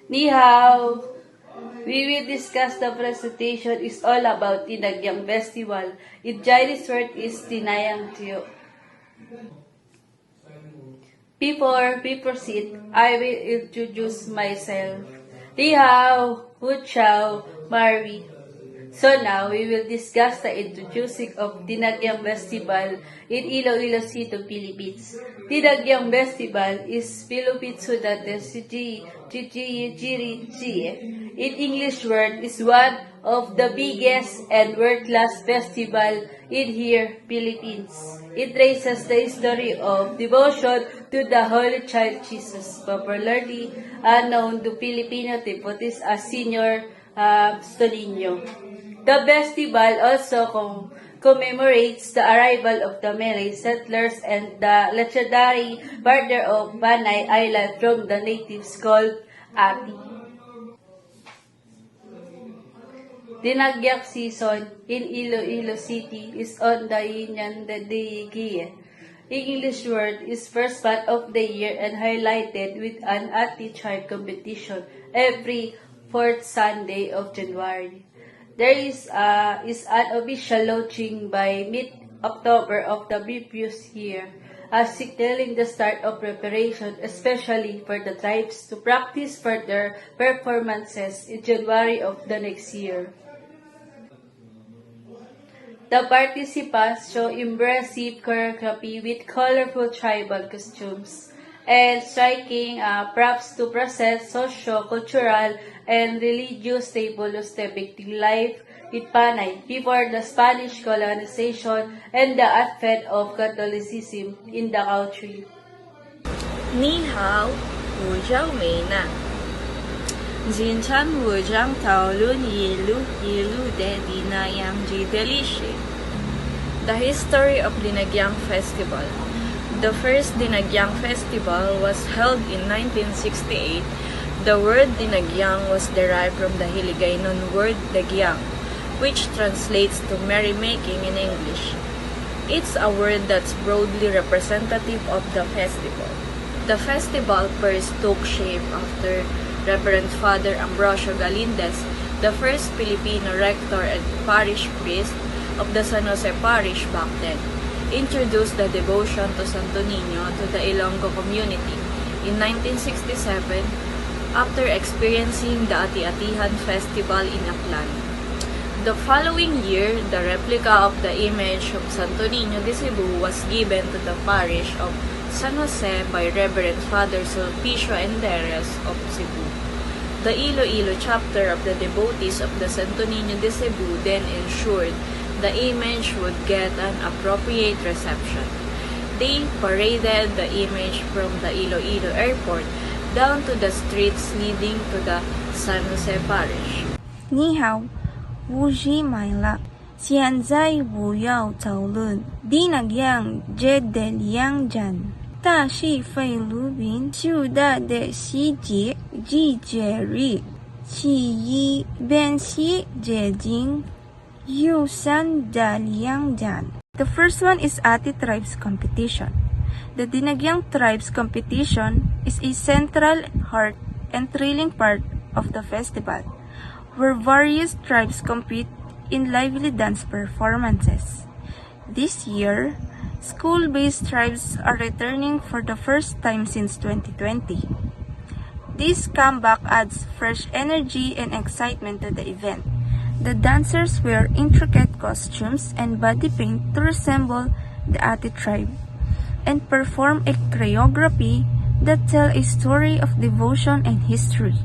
Ni hao! We will discuss the presentation is all about Dinagyang Festival. In Chinese word is Tinayang Tiyo. Before we proceed, I will introduce myself. Ni hao! Hu chao! Marvi. So now, we will discuss the introducing of Dinagyang Festival in Iloilo City, Philippines. Dinagyang Festival is Philippine Sudates in English word is one of the biggest and world-class festival in here, Philippines. It traces the history of devotion to the Holy Child Jesus, popularly known to Filipino devotees as Senior Stolino. The festival also commemorates the arrival of the Malay settlers and the legendary border of Panay Island from the natives called Ati. Dinagyak season in Iloilo City is on the Yinyan Day. English word is first month of the year and highlighted with an Ati tribe competition every fourth Sunday of January. There is an official launching by mid-October of the previous year, signaling the start of preparation, especially for the tribes to practice for their performances in January of the next year. The participants show impressive choreography with colorful tribal costumes and striking props to present socio-cultural and religious symbols depicting life in Panay before the Spanish colonization and the advent of Catholicism in the country. 你好，我叫美娜。今天我将讨论一路的Dinayang Delice. The history of Dinagyang Festival. The first Dinagyang Festival was held in 1968. The word Dinagyang was derived from the Hiligaynon word Dagyang, which translates to merrymaking in English. It's a word that's broadly representative of the festival. The festival first took shape after Reverend Father Ambrosio Galindez, the first Filipino rector and parish priest of the San Jose Parish back then, introduced the devotion to Santo Niño to the Ilonggo community in 1967 after experiencing the Ati-Atihan Festival in Aklan. The following year, the replica of the image of Santo Niño de Cebu was given to the parish of San Jose by Reverend Father Sulpicio Enderes of Cebu. The Iloilo chapter of the devotees of the Santo Niño de Cebu then ensured the image would get an appropriate reception. They paraded the image from the Iloilo airport down to the streets leading to the San Jose Parish. 你好，我是麦拉。现在我要讨论Dinagyang Deliangjan。它是菲律宾苏达的世界季节日，是以便是接近友善的两站。The first one is Ati Tribes Competition. The Dinagyang Tribes Competition is a central, heart, and thrilling part of the festival, where various tribes compete in lively dance performances. This year, school-based tribes are returning for the first time since 2020. This comeback adds fresh energy and excitement to the event. The dancers wear intricate costumes and body paint to resemble the Ati tribe and perform a choreography that tells a story of devotion and history.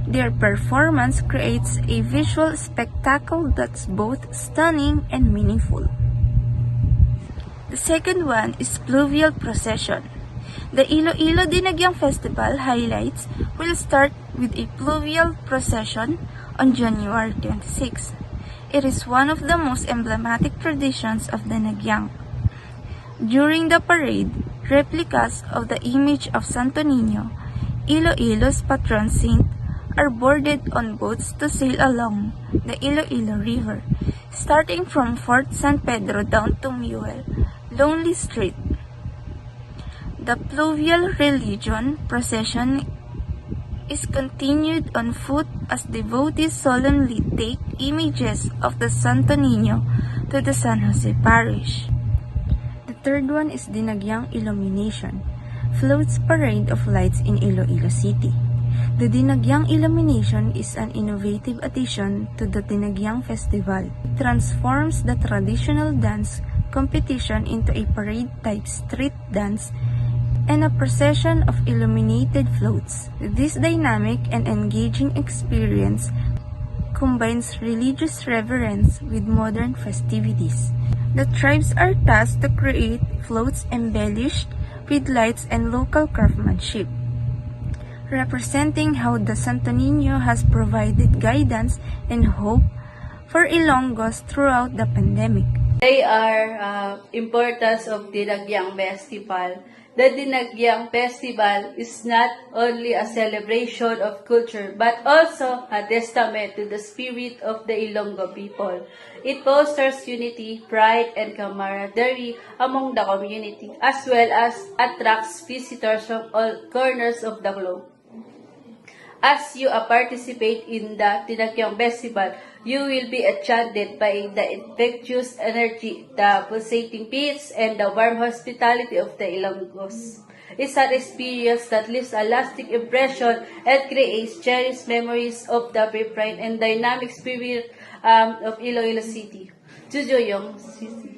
Their performance creates a visual spectacle that's both stunning and meaningful. The second one is Pluvial Procession. The Iloilo Dinagyang Festival highlights will start with a pluvial procession on January 26. It is one of the most emblematic traditions of Dinagyang. During the parade, replicas of the image of Santo Niño, Iloilo's patron saint, are boarded on boats to sail along the Iloilo River, starting from Fort San Pedro down to Muel, Lonely Street. The Pluvial Religion Procession is continued on foot as devotees solemnly take images of the Santo Niño to the San Jose Parish. The third one is Dinagyang Illumination, floats parade of lights in Iloilo City. The Dinagyang Illumination is an innovative addition to the Dinagyang Festival. It transforms the traditional dance competition into a parade-type street dance and a procession of illuminated floats. This dynamic and engaging experience combines religious reverence with modern festivities. The tribes are tasked to create floats embellished with lights and local craftsmanship, representing how the Santo Niño has provided guidance and hope for Ilonggos throughout the pandemic. They are importance of Dinagyang Festival. The Dinagyang Festival is not only a celebration of culture but also a testament to the spirit of the Ilonggo people. It fosters unity, pride, and camaraderie among the community, as well as attracts visitors from all corners of the globe. As you participate in the Dinagyang Festival, you will be enchanted by the infectious energy, the pulsating beats, and the warm hospitality of the Ilonggos. It's an experience that leaves a lasting impression and creates cherished memories of the vibrant and dynamic spirit of Iloilo City. Jujoyong City.